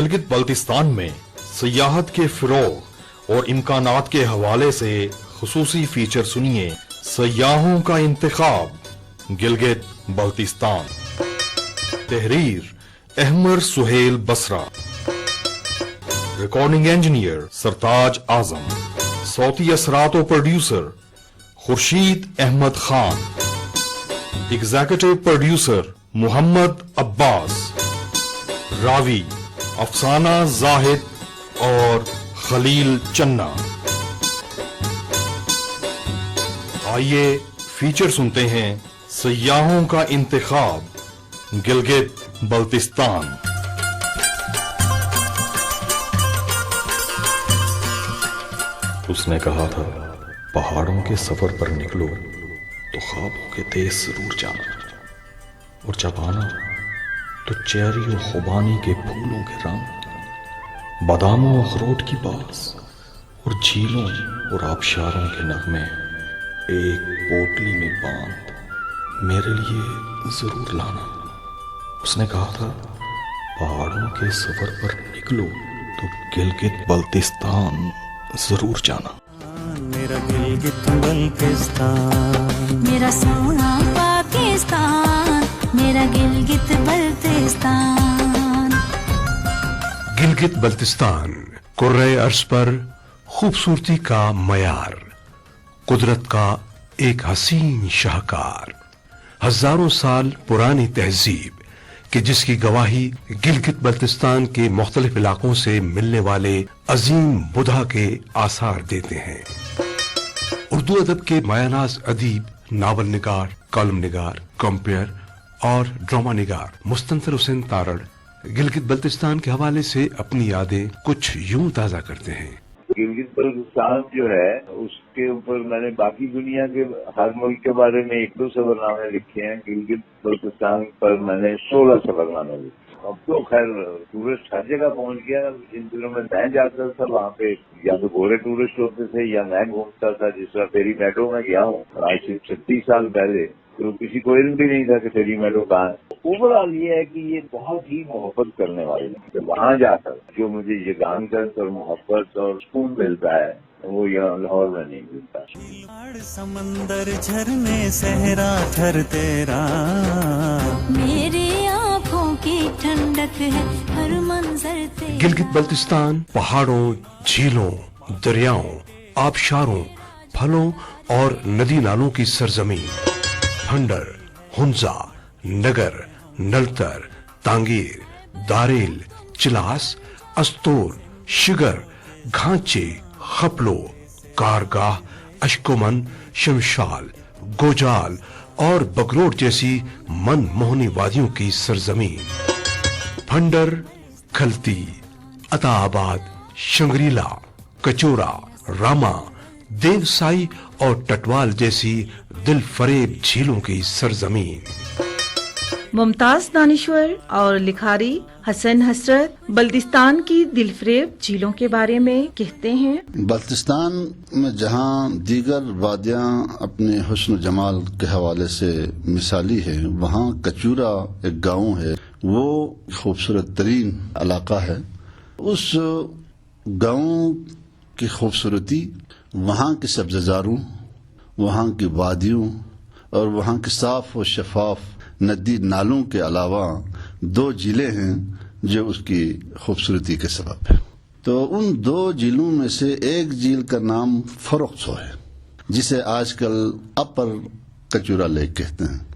गिलगित बल्तिस्तान में सियाहत के फ़रोग़ और इम्कानात के हवाले से खुसूसी फीचर सुनिए सयाहों का इंतखाब गिलगित बल्तिस्तान। तहरीर अहमद सुहेल बसरा, रिकॉर्डिंग इंजीनियर सरताज आजम, सौती असरात और producer Khurshid Ahmad Khan, executive producer Muhammad Abbas, रावी अफसाना जाहिद और खलील चन्ना। आइए फीचर सुनते हैं सयाहों का इंतखाब गिलगित बल्तिस्तान। उसने कहा था पहाड़ों के सफर पर निकलो तो ख्वाबों के देश जरूर जाना, और जब आना तो चेरी और खुबानी के फूलों के रंग, बादामों और अखरोट की बास और झीलों और आबशारों के नगमे एक पोटली में बांध मेरे लिए जरूर लाना। उसने कहा था पहाड़ों के सफर पर निकलो तो गिलगित बल्तिस्तान जरूर जाना। मेरा गिलगित बल्तिस्तान, मेरा सोना पाकिस्तान, मेरा गिलगित बल्तिस्तान। गिलगित बल्तिस्तान कुर्रे अर्श पर खूबसूरती का मयार, कुदरत का एक हसीन शाहकार, हजारों साल पुरानी तहजीब कि जिसकी गवाही गिलगित बल्तिस्तान के मुख्तलिफ इलाकों से मिलने वाले अजीम बुधा के आसार देते हैं। उर्दू अदब के मायानाज अदीब, नावल निगार, कॉलम निगार, कंपेयर और ड्रामा निगार मुस्तंसर हुसैन तारड़ गिलगित बल्तिस्तान के हवाले से अपनी यादें कुछ यूं ताजा करते हैं। गिलगित बल्तिस्तान जो है उसके ऊपर मैंने बाकी दुनिया के हर मुल्क के बारे में 1-2 सफरनामे लिखे हैं। गिलगित बल्तिस्तान पर मैंने 16 सफरनामे लिखे। अब तो खैर टूरिस्ट हर जगह पहुंच गया। जिन दिनों में मैं जाता था वहाँ पे या तो गोरे टूरिस्ट होते थे या मैं घूमता था। जिस तरह फेरी मेडो में गया हूँ आज से 36 साल पहले, तो किसी को इल्म भी नहीं था कि फेरी मेडो कहाँ है। ओवरऑल ये है कि ये बहुत ही मोहब्बत करने वाले हैं। वहाँ जाकर जो मुझे ये गानगत और मोहब्बत और सुकून मिलता है वो यहाँ लाहौर में नहीं मिलता। समंदर झरने सहरा थर तेरा, मेरी आँखों की ठंडक है हर मंजर तेरा। गिलगित बल्तिस्तान पहाड़ों, झीलों, दरियाओं, आबशारों, फलों और नदी नालों की सरजमीन। फंडर, हुंजा, नगर, नलतर, तांगीर, दारेल, चिलास, अस्तोर, शिगर, घांचे, खपलो, कारगाह, अशकोमन, शमशाल, गोजाल और बगरोट जैसी मनमोहनी वादियों की सरजमीन। फंडर, खलती, अताबाद, शंग्रीला, कचोरा, रामा, देवसाई और टटवाल जैसी दिल फरेब झीलों की सरजमीन। मुमताज दानिश्वर और लिखारी हसन हसरत बल्तिस्तान की दिलफरेब झीलों के बारे में कहते हैं। बल्तिस्तान में जहाँ दीगर वादियाँ अपने हुस्न जमाल के हवाले से मिसाली है, वहाँ कचूरा एक गांव है, वो खूबसूरत तरीन इलाका है। उस गांव की खूबसूरती वहाँ के सब्ज़जारों, वहाँ की वादियों और वहाँ के साफ और शफाफ नदी नालों के अलावा 2 झीलें हैं जो उसकी खूबसूरती के सबब है। तो उन 2 झीलों में से एक झील का नाम फरोख्सो है, जिसे आजकल अपर कचूरा लेक कहते हैं,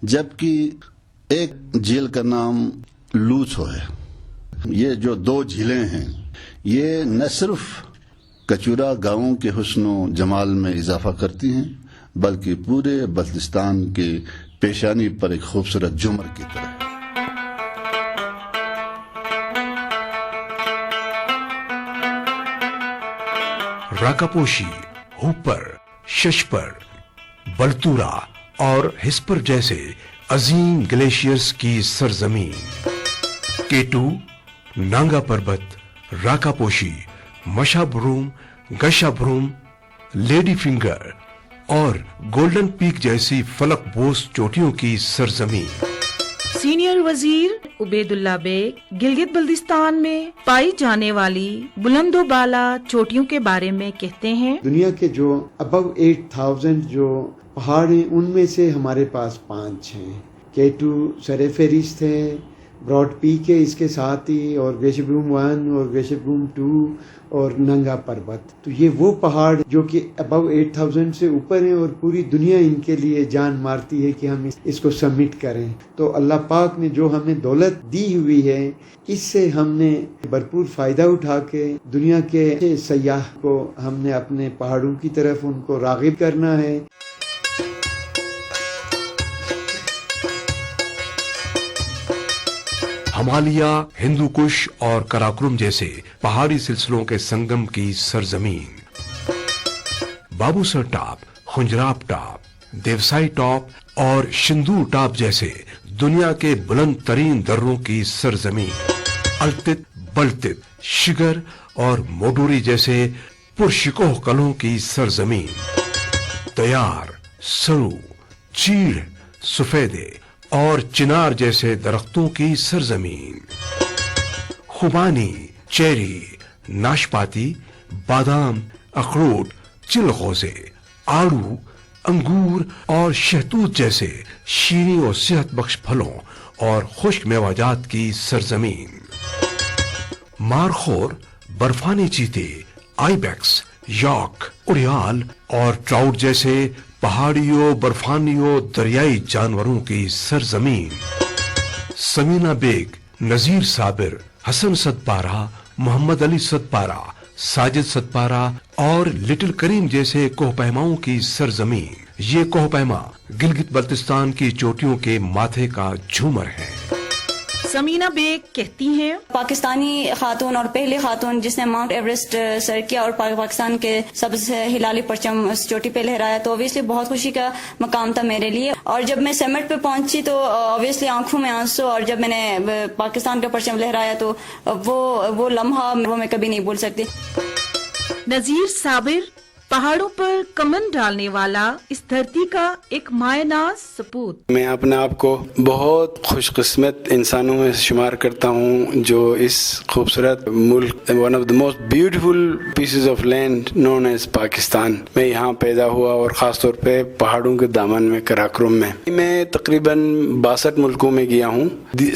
जबकि एक झील का नाम लूछो है। ये जो 2 झीलें हैं ये न सिर्फ कचूरा गांवों के हुस्नो जमाल में इजाफा करती हैं, बल्कि पूरे बल्तिस्तान के पेशानी पर एक खूबसूरत झूमर की तरह। राकापोशी, हुपर, शशपर, बलतूरा और हिस्पर जैसे अजीम ग्लेशियर्स की सरजमीन। केटू, नांगा पर्वत, राकापोशी, मशाब्रूम, गशाब्रूम, लेडी फिंगर और गोल्डन पीक जैसी फलक बोस चोटियों की सरजमीन। سینئر وزیر عبیداللہ بیگ گلگت بلتستان میں پائی جانے والی بلند و بالا چوٹیوں کے بارے میں کہتے ہیں، دنیا کے جو ابو 8000 جو پہاڑ ہیں ان میں سے ہمارے پاس 5 ہیں۔ K2 سر فہرست ہے، براڈ پیک ہے اس کے ساتھ ہی، اور گیشبروم 1 اور گیشبروم 2 اور ننگا پروت۔ تو یہ وہ پہاڑ جو کہ ابو 8000 سے اوپر ہیں اور پوری دنیا ان کے لیے جان مارتی ہے کہ ہم اس کو سبمٹ کریں۔ تو اللہ پاک نے جو ہمیں دولت دی ہوئی ہے اس سے ہم نے بھرپور فائدہ اٹھا کے دنیا کے سیاح کو ہم نے اپنے پہاڑوں کی طرف ان کو راغب کرنا ہے۔ ہمالیہ، ہندو کش اور کراکرم جیسے پہاڑی سلسلوں کے سنگم کی سرزمین، Babusar top, Khunjerab top, Deosai top اور شندور ٹاپ جیسے دنیا کے بلند ترین دروں کی سرزمین، التت، بلتت، شگر اور موڈوری جیسے پرشکوہ قلعوں کی سرزمین، دیار، سرو، چیڑ، سفیدے اور چنار جیسے درختوں کی سرزمین، خوبانی، چیری، ناشپاتی، بادام، اخروٹ، چلغوزے، آڑو، انگور اور شہتوت جیسے شیریں اور صحت بخش پھلوں اور خشک میوہ جات کی سرزمین، مارخور، برفانی چیتے، آئی بیکس، یاک، اڑیال اور ٹراؤٹ جیسے پہاڑیوں، برفانیوں، دریائی جانوروں کی سرزمین، سمینہ بیگ، نذیر صابر، حسن ستپارہ، محمد علی ستپارہ، ساجد ستپارہ اور لٹل کریم جیسے کوہ پیماؤں کی سرزمین۔ یہ کوہ پیما گلگت بلتستان کی چوٹیوں کے ماتھے کا جھومر ہے۔ سمینہ بیگ کہتی ہیں، پاکستانی خاتون اور پہلی خاتون جس نے ماؤنٹ ایوریسٹ سر کیا اور پاکستان کے سبز ہلالی پرچم اس چوٹی پہ لہرایا، تو اوبیسلی بہت خوشی کا مقام تھا میرے لیے۔ اور جب میں سمٹ پہ پہنچی تو اوبیسلی آنکھوں میں آنسو، اور جب میں نے پاکستان کا پرچم لہرایا تو وہ لمحہ وہ میں کبھی نہیں بھول سکتی۔ نذیر صابر پہاڑوں پر کمن ڈالنے والا اس دھرتی کا ایک مائع ناز سپوت۔ میں اپنے آپ کو بہت خوش قسمت انسانوں میں شمار کرتا ہوں جو اس خوبصورت ملک، one of the most beautiful pieces of land known as Pakistan, میں یہاں پیدا ہوا، اور خاص طور پہ پہاڑوں کے دامن میں، کراکرم میں۔ میں تقریباً 62 ملکوں میں گیا ہوں۔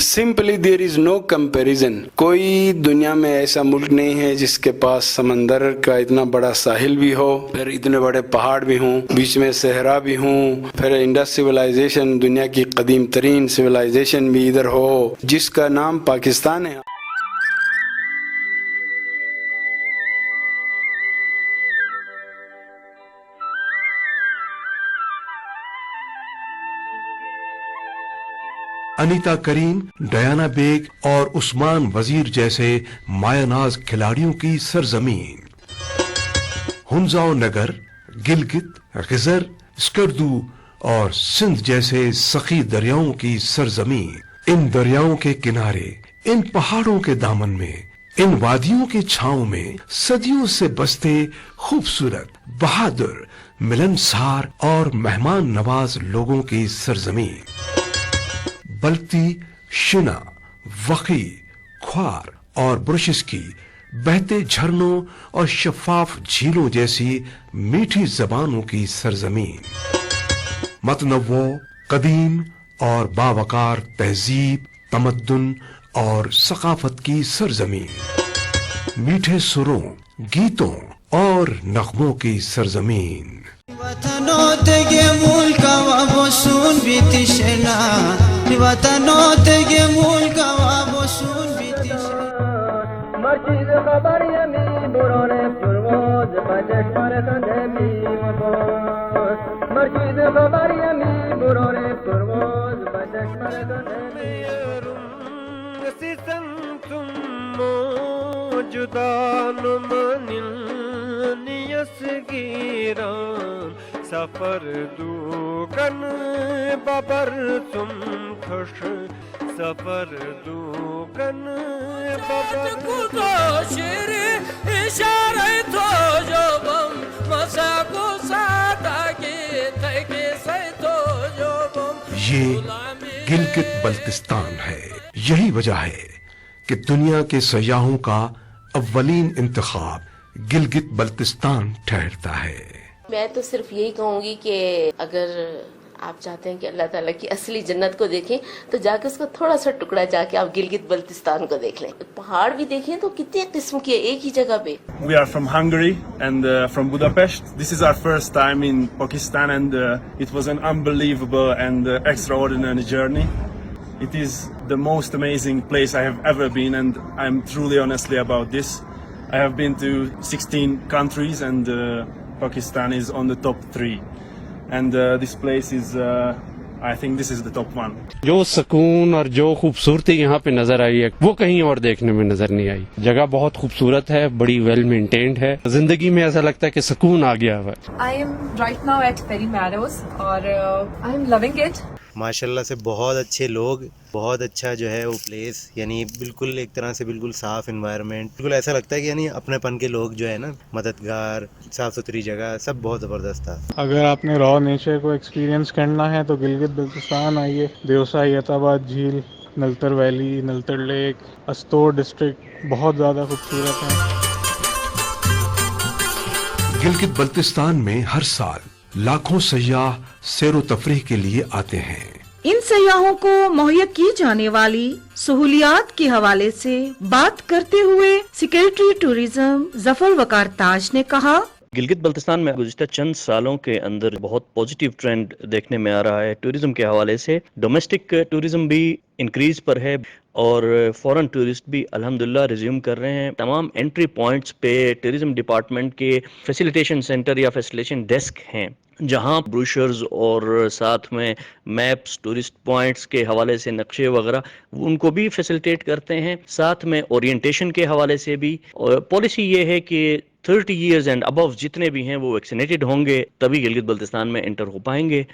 سمپلی دیر از نو کمپیریزن، کوئی دنیا میں ایسا ملک نہیں ہے جس کے پاس سمندر کا اتنا بڑا ساحل بھی ہو، پھر اتنے بڑے پہاڑ بھی ہوں، بیچ میں صحرا بھی ہوں، پھر انڈس سویلائزیشن، دنیا کی قدیم ترین سویلائزیشن بھی ادھر ہو، جس کا نام پاکستان ہے۔ انیتا کریم، ڈیانا بیگ اور عثمان وزیر جیسے مایہ ناز کھلاڑیوں کی سرزمین، ہنزاؤ نگر، گلگت، غزر، اسکردو اور سندھ جیسے سخی دریاؤں کی سرزمین، ان دریاؤں کے کنارے، ان پہاڑوں کے دامن میں، ان وادیوں کی چھاؤں میں صدیوں سے بستے خوبصورت، بہادر، ملنسار اور مہمان نواز لوگوں کی سرزمین، بلتی، شنا، وخی، کھوار اور برشس کی بہتے جھرنوں اور شفاف جھیلوں جیسی میٹھی زبانوں کی سرزمین، متنوع، قدیم اور باوقار تہذیب، تمدن اور ثقافت کی سرزمین، میٹھے سروں، گیتوں اور نغموں کی سرزمین۔ وطنو تگه ملکا و بسون بیتشنا، وطنو تگه ملکا و بسون بیتشنا، مرشید خبر یمی بران پرواز بچش مرخند می مباز، مرشید خبر یمی بران پرواز بچش مرخند می رم سیسنتم موجودان منل نیس گیران، سفر دوکن ببر تم خوش، سفر دوکن ببر تو شیری اشاره تو جوبم مساکو ساتا کی تکی سی تو جوبم۔ یہ गिलगित बल्तिस्तान है। यही वजह है कि दुनिया के सयाहों का अव्वलीन इंतखाब गिलगित बल्तिस्तान ठहरता है। मैं तो सिर्फ यही कहूँगी कि अगर आप चाहते हैं कि अल्लाह ताला की असली जन्नत को देखें तो जाके उसका थोड़ा सा टुकड़ा जाके आप गिलगित बल्तिस्तान को देख लें। पहाड़ भी देखें तो कितने किस्म के एक ही जगह पे। We are from Hungary and from Budapest. This is our first time in Pakistan and it was an unbelievable and extraordinary journey. It is the most amazing place I have ever been and I'm truly honestly about this. I have been to 16 countries and Pakistan is on the top 3. And this place is, I think this is the top one. जो सुकून और जो खूबसूरती यहाँ पे नजर आई है वो कहीं और देखने में नजर नहीं आई। जगह बहुत खूबसूरत है, बड़ी वेल मेंटेन्ड है, जिंदगी में ऐसा लगता है कि सुकून आ गया हुआ है। I am right now at Perry Meadows और I am loving it. माशाल्लाह से बहुत अच्छे लोग, बहुत अच्छा जो है वो प्लेस, यानी बिल्कुल एक तरह से बिल्कुल साफ एनवायरनमेंट, बिल्कुल ऐसा लगता है कि यानी अपनेपन के लोग जो है ना, मददगार, साफ सुथरी जगह, सब बहुत ज़बरदस्त था। अगर आपने रॉ नेचर को एक्सपीरियंस करना है तो गिलगित बल्तिस्तान आइए। देवसा यताबाद झील, Naltar valley, Naltar lake, Astore district बहुत ज़्यादा खूबसूरत है। गिलगित बल्तिस्तान में हर साल लाखों सयाह सैरो तफरीह के लिए आते हैं। इन सयाहों को मुहैया की जाने वाली सहूलियात के हवाले से बात करते हुए सेक्रेटरी टूरिज्म जफर वकार ताज ने कहा, गिलगित बल्तिस्तान में गुज़िश्ता चंद सालों के अंदर बहुत पॉजिटिव ट्रेंड देखने में आ रहा है। टूरिज्म के हवाले से डोमेस्टिक टूरिज्म भी इंक्रीज पर है और फॉरेन टूरिस्ट भी अल्हम्दुलिल्लाह रिज्यूम कर रहे हैं। तमाम एंट्री पॉइंट्स पे टूरिज्म डिपार्टमेंट के फैसिलिटेशन सेंटर या फैसिलिटेशन डेस्क हैं जहां ब्रोशर्स और साथ में मैप्स, टूरिस्ट पॉइंट्स के हवाले से नक्शे वगैरह उनको भी फैसिलिटेट करते हैं। साथ में ओरिएंटेशन के हवाले से भी पॉलिसी ये है कि 30 इयर्स एंड अबव जितने भी हैं वो वैक्सीनेटेड होंगे तभी गिलगित बल्तिस्तान में एंटर हो पाएंगे।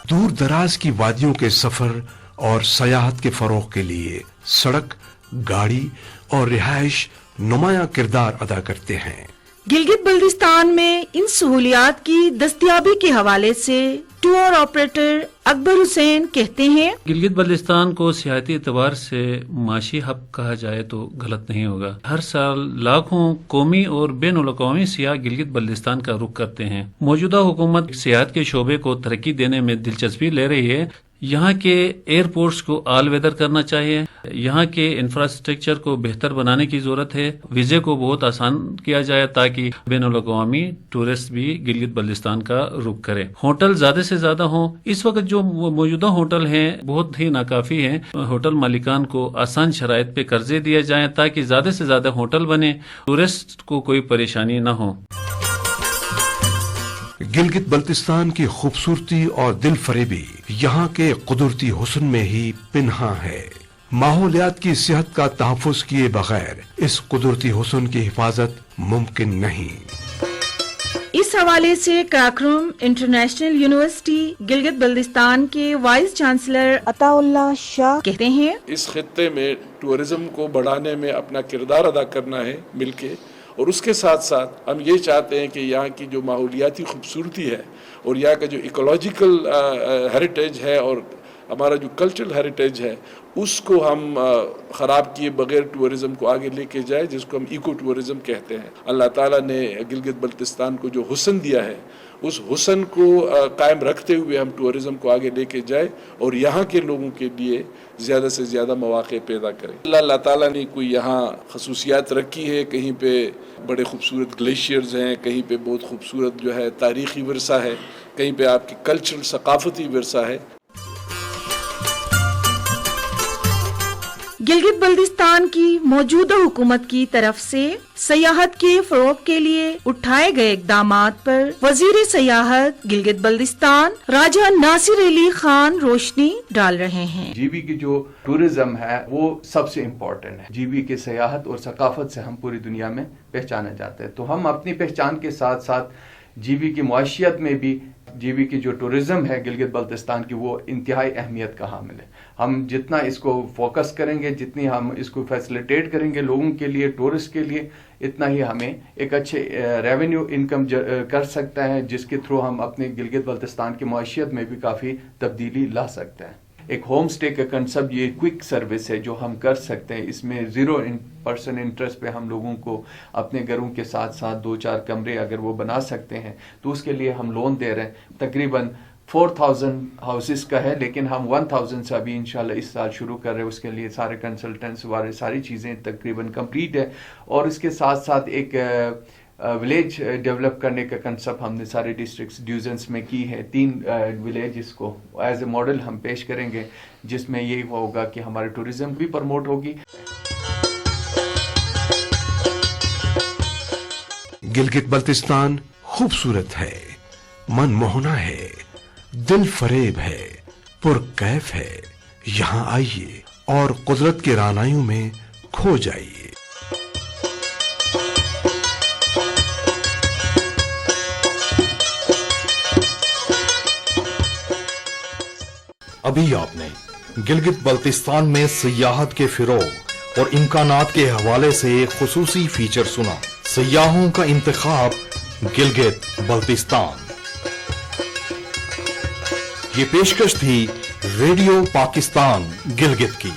दूर दराज की वादियों के सफर और सयाहत के फरोग के लिए सड़क, गाड़ी और रिहाइश नुमाया किरदार अदा करते हैं। गिलगित बल्तिस्तान में इन सहूलियात की दस्तयाबी के हवाले से टूर ऑपरेटर अकबर हुसैन कहते हैं, गिलगित बल्तिस्तान को सियाहती एतबार से माशी हब कहा जाए तो गलत नहीं होगा। हर साल लाखों कौमी और बैनुल अक़वामी सियाह गिलगित बल्तिस्तान का रुख करते हैं। मौजूदा हुकूमत सियाहत के शोबे को तरक्की देने में दिलचस्पी ले रही है। यहाँ के एयरपोर्ट्स को ऑल वेदर करना चाहिए। यहाँ के इंफ्रास्ट्रक्चर को बेहतर बनाने की जरूरत है। वीजे को बहुत आसान किया जाए ताकि बैनुल अक़वामी टूरिस्ट भी गिलगित बल्तिस्तान का रुख करें। होटल ज्यादा से ज्यादा हों। इस वक्त जो मौजूदा होटल हैं बहुत ही नाकाफी हैं। होटल मालिकान को आसान शराइत पे कर्जे दिए जाएं ताकि ज्यादा से ज्यादा होटल बने, टूरिस्ट को कोई परेशानी न हो। गिलगित बल्तिस्तान की खूबसूरती और दिल फरेबी यहाँ के कुदरती हुस्न में ही पिन्हा है। माहौलियात की सेहत का तहफ़्फ़ुज़ किए बगैर इस कुदरती हुस्न की हिफाजत मुमकिन नहीं। इस हवाले से कराक्रम इंटरनेशनल यूनिवर्सिटी गिलगित बल्तिस्तान के वाइस चांसलर अताउल्लाह शाह कहते हैं, इस खित्ते में टूरिज्म को बढ़ाने में अपना किरदार अदा करना है मिलके, और उसके साथ साथ हम ये चाहते हैं कि यहाँ की जो माहौलियाती खूबसूरती है और यहाँ का जो इकोलॉजिकल हेरिटेज है और हमारा जो कल्चरल हेरिटेज है उसको हम ख़राब किए बगैर टूरिज़म को आगे लेके जाए, जिसको हम इको टूरिज़म कहते हैं। अल्लाह ताला ने गिलगित बल्तिस्तान को जो हुस्न दिया है उस हुस्न को कायम रखते हुए हम टूरिज़म को आगे लेके जाए और यहाँ के लोगों के लिए ज़्यादा से ज़्यादा मौक़े पैदा करें। अल्लाह ताला ने कोई यहाँ खसूसियात रखी है, कहीं पे बड़े खूबसूरत ग्लेशियर्स हैं, कहीं पे बहुत खूबसूरत जो है तारीख़ी विरसा है, कहीं पे आपकी कल्चरल सकाफती विरसा है। गिलगित बल्तिस्तान की मौजूदा हुकूमत की तरफ से सयाहत के फरोग के लिए उठाए गए इक़दामात पर वजीर सयाहत गिलगित बल्तिस्तान राजा नासिर अली खान रोशनी डाल रहे हैं। जीबी की जो टूरिज्म है वो सबसे इम्पोर्टेंट है। जीबी की सयाहत और सकाफत से हम पूरी दुनिया में पहचाने जाते हैं, तो हम अपनी पहचान के साथ साथ जीबी की मुआशियत में भी जीबी की जो टूरिज्म है गिलगित बल्तिस्तान की वो इंतहाई अहमियत का हामिल है। हम जितना इसको फोकस करेंगे, जितनी हम इसको फैसिलिटेट करेंगे लोगों के लिए, टूरिस्ट के लिए, इतना ही हमें एक अच्छे रेवेन्यू इनकम कर सकता है, जिसके थ्रू हम अपने गिलगित बल्तिस्तान की माशियत में भी काफ़ी तब्दीली ला सकते हैं। एक होम स्टे का कंसेप्ट, ये क्विक सर्विस है जो हम कर सकते हैं। इसमें 0% इंटरेस्ट पे हम लोगों को अपने घरों के साथ साथ 2-4 कमरे अगर वो बना सकते हैं तो उसके लिए हम लोन दे रहे हैं। तकरीबन 4000 हाउसेस का है, लेकिन हम 1000 से अभी इंशाल्लाह इस साल शुरू कर रहे हैं। उसके लिए सारे कंसल्टेंट्स वाले सारी चीज़ें तकरीबन कंप्लीट है, और इसके साथ साथ एक विलेज डेवलप करने का कंसेप्ट हमने सारे डिस्ट्रिक्ट्स डिवीजन्स में की है। 3 विलेज को एज ए मॉडल हम पेश करेंगे, जिसमें ये होगा कि हमारे टूरिज्म भी प्रमोट होगी। गिलगित बल्तिस्तान खूबसूरत है, मनमोहना है, दिल फरेब है, पुरकैफ है। यहाँ आइए और कुदरत के रानाइयों में खो जाइए। अभी आपने गिलगित बल्तिस्तान में सियाहत के फिरोग और इम्कानात के हवाले से एक खुसूसी फीचर सुना, सियाहों का इंतखाब गिलगित बल्तिस्तान। ये पेशकश थी रेडियो पाकिस्तान गिलगित की।